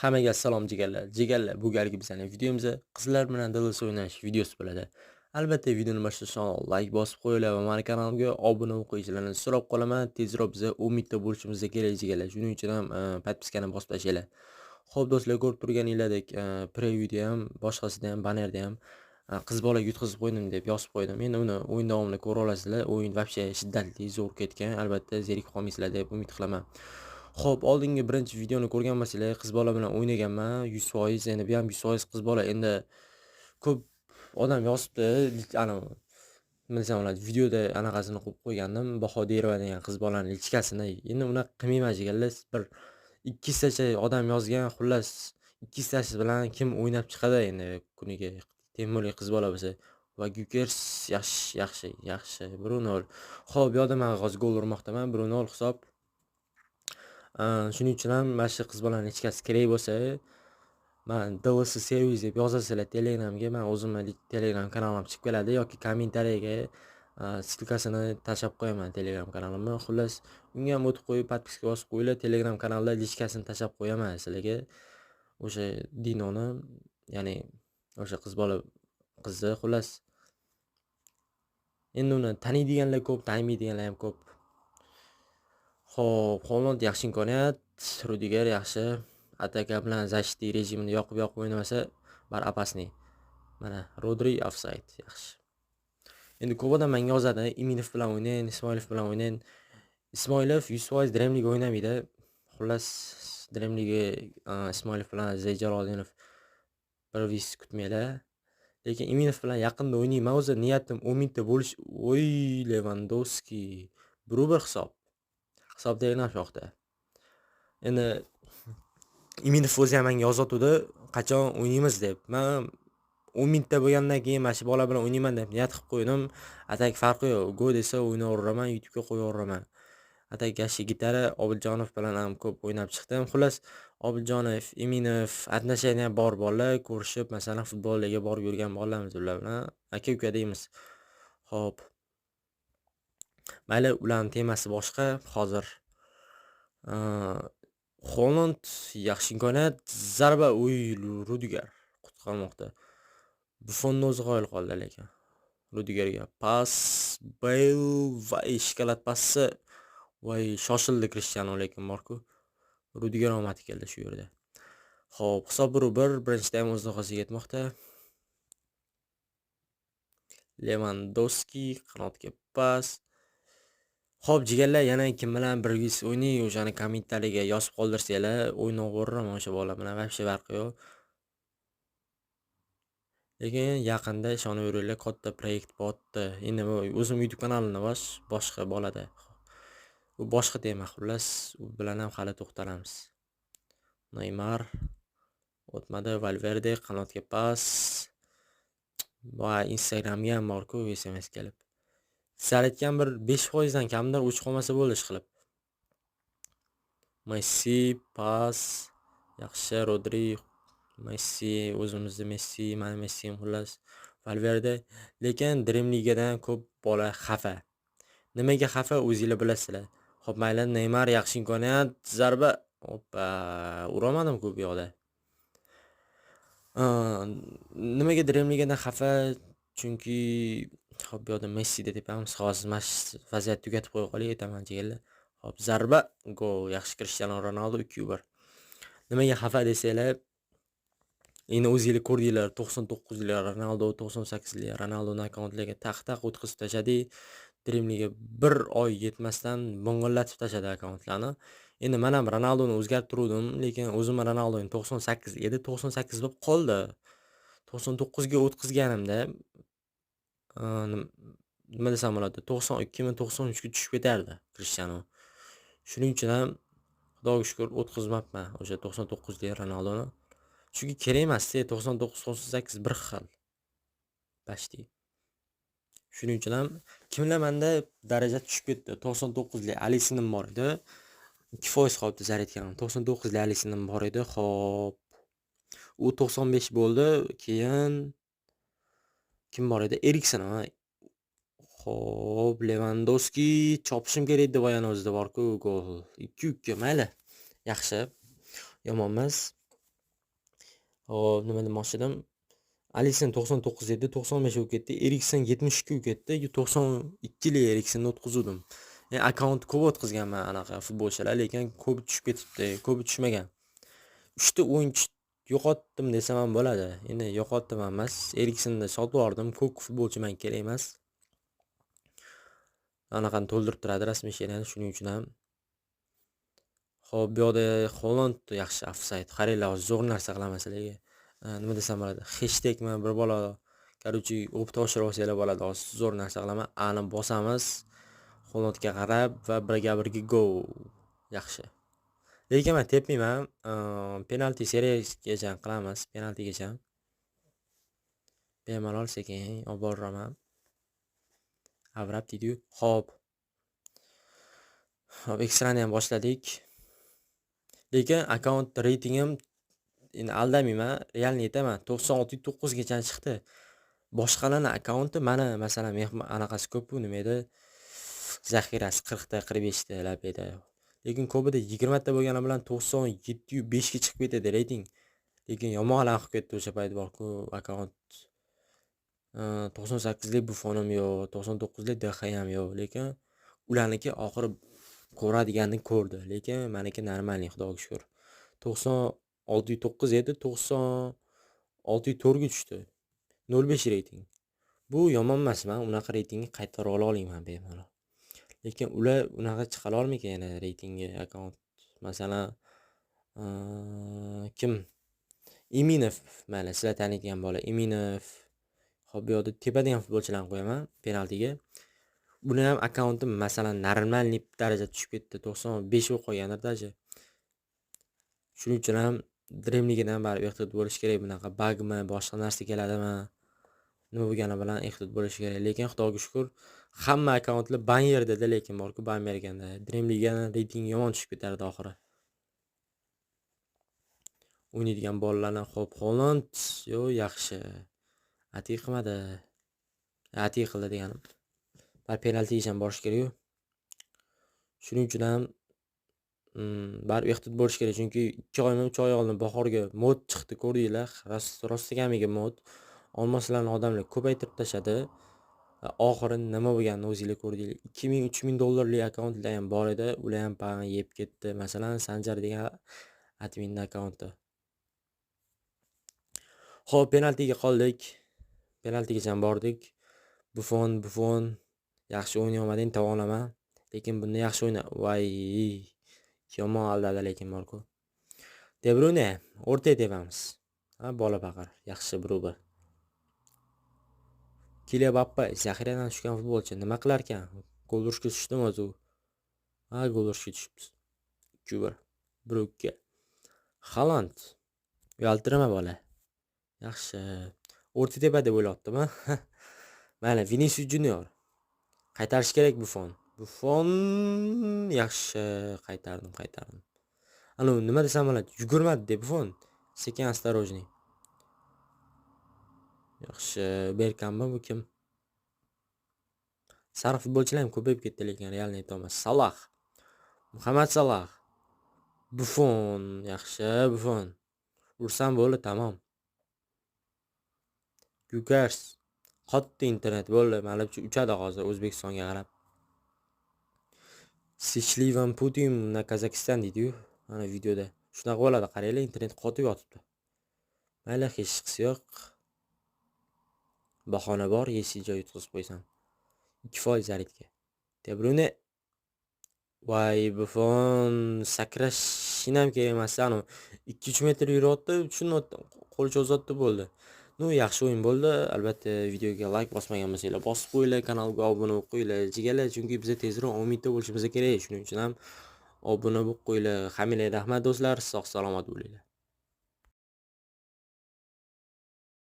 Hammaga salom jigarlar. Jigarlar, bu galgi bizning videomizda qizlar bilan DLC o'ynash videosi bo'ladi. Albatta videoni boshlashdan oldin like bosib qo'yinglar va meni kanalimga obuna bo'lib qo'yishlarini so'rab qolaman. Tezroq biza umidda bo'lishimizga kerak jigarlar. Shuning uchun ham podpiskani bosib tashlaylar. Xo'p do'stlar, ko'rib turganinglardek, prevyuda ham, boshqasida ham, bannerda ham qiz bola yutqizib qo'ydim deb yozib qo'ydim. Endi uni o'yin davomida ko'ra olasizlar. O'yin вообще shiddatli zo'r ketgan. Albatta zerikib qolmaysizlar deb umid qilaman. Xo'p, oldingi birinchi videoni ko'rgan bo'lsanglar, qiz bola bilan o'ynaganman 100%. Endi bu ham 100% qiz bola. Endi ko'p odam yozibdi, ana bilsam bo'ladi. Videoda anaqasini qo'yib qo'ygandim. Bahodirova degan qiz bolaning lichkasini. Endi unaqa qilmayman jigarlar. Bir 200 tacha odam yozgan, xullas 200 tasi bilan kim o'ynab chiqadi endi kuniga. Temurli qiz bola bo'lsa va Gukers yaxshi 1-0. Xo'p, bu yerda men hozir gol urmoqdaman. 1-0 hisob. Shuning uchun ham mana shu qiz bolaning hechkasi kerak bo'lsa, men DLC servis deb yozasizlar Telegramga, men o'zimning Telegram kanalim chiqib keladi yoki kommentariyaga ssilkasini tashlab qo'yaman Telegram kanalimni. Xullas, unga ham o'tib qo'yib, podpiska bosib qo'yinglar. Telegram kanalida lichkasini tashlab qo'yaman sizlarga. O'sha Dinoni, ya'ni o'sha qiz bola qizni, xullas. Endi uni taniydiganlar ko'p, tanimaydiganlar ham ko'p. Xo'p, Holland yaxshi imkoniyat, Rudiger yaxshi, ataka bilan защита rejimini yoqib o'ynamasa, bar opasniy. Mana Rodri offside yaxshi. Endi ko'p odam menga yozadi, Iminov bilan o'ynang, Ismoilov bilan o'ynang. Ismoilov 100% Dream League o'ynamaydi. Xullas, Dream League Ismoilov bilan Zeyjalolidinov bir vis kutmanglar. Lekin Iminov bilan yaqinda o'ynayman. O'zi niyatim umidda bo'lish. Oy, Lewandowski. 1-1 hisob. Hisobda yo'qda. Endi Iminov o'zi ham menga yozatdi, qachon o'ynaymiz deb. Men umidda bo'lgandan keyin mana shu bola bilan o'ynayman deb niyat qilib qo'ydim. Atak farqi yo'q. Go desa o'ynayveraman, YouTube'ga qo'yaveraman. Atak yaxshi gitara Obidjonov bilan ham ko'p o'ynab chiqdim. Xullas, Obidjonov, Iminov atnashaniya bor bolalar, ko'rishib, masalan, futbolga borib yurgan bolalarimiz ular bilan aka-uka deymiz. Xo'p. Mayli, ularning temasi boshqa. Hozir Holland yaxshi imkoniyat, zarba, Rudiger qutqarmoqda. Buffonni o'zi qoyil qoldi lekin. Rudigerga pas, Bale va ishkalat passi. Voy, shoshildi Cristiano lekin Marko. Rudiger omadi keldi shu yerda. Xo'p, hisob 1-1, birinchi taym o'z nihosiga yetmoqda. Lewandowski qanotga pas. Xo'p, jigarlar, yana kim bilan birgis o'ynay, o'shani kommentariyaga yozib qoldirsanglar, o'ynayveraman o'sha bola bilan, вообще farqi yo'q. Lekin yaqinda ishonaveringlar, katta proyekt botdi. Endi o'zim YouTube kanalimda boshqa bolada. U boshqa tema, xullas, u bilan ham hali to'xtalamiz. Neymar o'tmadi, Valverde qanotga pas. Va Instagramga ham bor-ku SMS kelib. Sal aytgan bir 5% dan kamdir o'chib qolmasa bo'ldi ish qilib. Messi pas, yaxshi Rodri, Messi, o'zimizda Messi, mana Messi ham xullas. Valverde, lekin Dream Ligadan ko'p bola xafa. Nimaga xafa o'zingizlar bilasizlar. Xo'p, mayli, Neymar yaxshi imkoniyat, zarba. Hoppa, uramadim-ku bu yoqda. Nimaga Dream Ligadan xafa? Chunki xo'p, bu yoqda Messi deb tepamiz. Hozir vaziyat tugatib qo'ya qolay, aytaman jigarlar. Xo'p, zarba, gol. Yaxshi Cristiano Ronaldo 2-1. Nimaga xafa desanglar, endi o'zingizlar ko'rdinglar, 99lar Ronaldo, 98lar Ronaldoning akkauntlariga taq o'tkazib tashadi. Dream Liga 1 oy yetmasdan bong'illatib tashadi akkauntlarni. Endi men ham Ronaldoni o'zgartirdim, lekin o'zim Ronaldoning 98 edi, 98 bo'lib qoldi. 99 ga o'tkazganimda nima desam bo'ladi, 92 mi 93 ga tushib ketardi Cristiano. Shuning uchun ham Xudoga shukr o'tkazmabman o'sha 99 lik Ronaldoni. Chunki kerak emas-da, 99 98 bir xil. Bashti. Shuning uchun ham kimlar menda daraja tushib ketdi. 99 lik Alisinin bor edi. 2% qolibdi zaryadkanim. 99 lik Alisinin bor edi. Xo'p. U 95 bo'ldi. Keyin kim bor edi? Eriksen. Xo'p, Lewandowski chopishim kerak edi yana o'zida bor-ku, gol. 2-2 mayli. Yaxshi. Yomon emas. Hop, nima demoqchi edim? Alisson 99 edi, 95 bo'lib ketdi. Eriksen 72 bo'lib ketdi. 92li Erikssenni o'tkazdim. Akkaunt ko'p o'tkazganman anaqa futbolchilar, lekin ko'p tushib ketibdi. Ko'p tushmagan. 3 ta o'yinchi yo'qotdim desam ham bo'ladi. Endi yo'qotdim emas. Eriksenni sotib oldim. Ko'p futbolchi menga kerak emas. Anaqani to'ldirib turadi rasmiy sherani, shuning uchun ham. Xo'p, bu yoqda Holland yaxshi ofsayd. Qaranglar, zo'r narsa qilamasizlar. Nima desam bo'ladi? Hashtagmi bir bola, короче, o'pib toshirib olsanglar bo'ladi. Hozir zo'r narsa qilaman. Ani bosamiz. Hollandga qarab va birga go. Yaxshi. Lekin men tepmayman. Penalti seriyagacha qilamiz. Penaltigacha. Bemalol sekin olib boraman. Avrab deydi-yu. Xo'p. Hop, ekstrani ham boshladik. Lekin akkaunt reytingim endi aldamayman, realni aytaman, 96.9 gacha chiqdi. Boshqalarning akkaunti mana masalan anaqasi ko'p-ku, nima edi? Zaxirasi 40 ta, 45 ta lab edi. Lekin ko'pida 20 ta bo'lgani bilan 97.5 ga chiqib ketadi reyting. Lekin yomon qilib ketdi o'sha payt borku akkaunt. 98 lik Buffonim yo'q, 99 lik DH ham yo'q, lekin ularniki oxiri ko'radiganni ko'rdi, lekin meniki normal, xudoga shukr. 96.9 edi, 96.4 ga tushdi. 05 reyting. Bu yomon emas, men unaqa reytingni qaytarib ola olaman bemalol. Lekin ular unaqa chiqa olmaydi yana reytingga akkaunt. Masalan, kim? Iminov, mana sizlar taniydigan bola, Iminov. Xo'p, bu yerda tepadagi futbolchilarni qo'yaman penaltiga. Buni ham akkauntim masalan normalniy darajada tushib ketdi, 95 bo'lib qolgan daraja. Shuning uchun ham Dreamligidan baribir ehtiyot bo'lish kerak. Bunaqa bugmi, boshqa narsa keladimi? Nima bo'lgani bilan ehtiyot bo'lish kerak. Lekin xudoga shukr, hamma akkauntlar ban yerdada, lekin borku ban berganda. Dreamligidan reyting yomon tushib ketardi oxiri. O'ynaydigan bolalarni xo'p, Holland yo yaxshi. Ati qilmadi. Ati qildi deganim. Penaltiga ham borish kerak-ku. Shuning uchun ham baribir ehtiyot bo'lish kerak, chunki 2 oymi 3 oy oldin bahorga mod chiqdi, ko'rdinglar? Rostagamiga mod. Olmoslarni odamlar ko'paytirib tashadi. Oxiri nima bo'lganini o'zingizlar ko'rdinglar. 2000-3000 dollarlik akkauntlar ham bor edi, ular ham pag'an yeb ketdi. Masalan, Sanjar degan adminning akkaunti. Xo'p, penaltiga qoldik. Penaltigacha bordik. Buffon yaxshi o'ynay olmading, tovolaman. Lekin bunda yaxshi o'yna. Voy, yomon aldadi lekin borku. De Bruyne o'rtaga tepamiz. Bola paqir, yaxshi bir. Kylian Mbappe zaxiradan tushgan futbolchi, nima qilar ekan? Gol urishga tushdimi o'zi? Gol urishga tushibdi. 2-1. 1-2. Haaland. Uyaltirma bola. Yaxshi. O'rta tepa deb o'ylayaptim, ha. Mana Vinicius Junior. Qaytarish kerak Buffon yaxshi qaytardim. Ana nima desam bo'ladi? Yugurmadi deb Buffon. Sekin осторожный. Yaxshi, Berkanmi bu kim? Sariq futbolchilar ham ko'payib ketdi, lekin realni aytaman. Salah. Muhammad Salah. Buffon, yaxshi, Buffon. Ursam bo'ldi, tamom. Gukars. Qotdi internet bo'ldi. Malabchi uchadi hozir O'zbekistonga qarab. Sichlivan Putin na Qozog'iston deydi-yu, mana videoda. Shunaqa bo'ladi, qaranglar, internet qotib yotibdi. Mayli, hech qisi yo'q. Bahona bor, yesiga yutqizib qo'ysam. 2% zaryadga. De Bruyne. Voy, Buffon sakrash ham kerak emas, ani 2-3 metr yuribdi, shuni qo'l cho'zatdi bo'ldi. Yaxshi o'yin bo'ldi. Albatta videoga like bosmagan bo'lsanglar, bosib qo'yinglar, kanalga obuna bo'lib qo'yinglar. Jigarlar, chunki biz tezroq 10 mingta bo'lishimiz kerak. Shuning uchun ham obuna bo'lib qo'yinglar. Hammaga rahmat do'stlar, sog' salomat bo'linglar.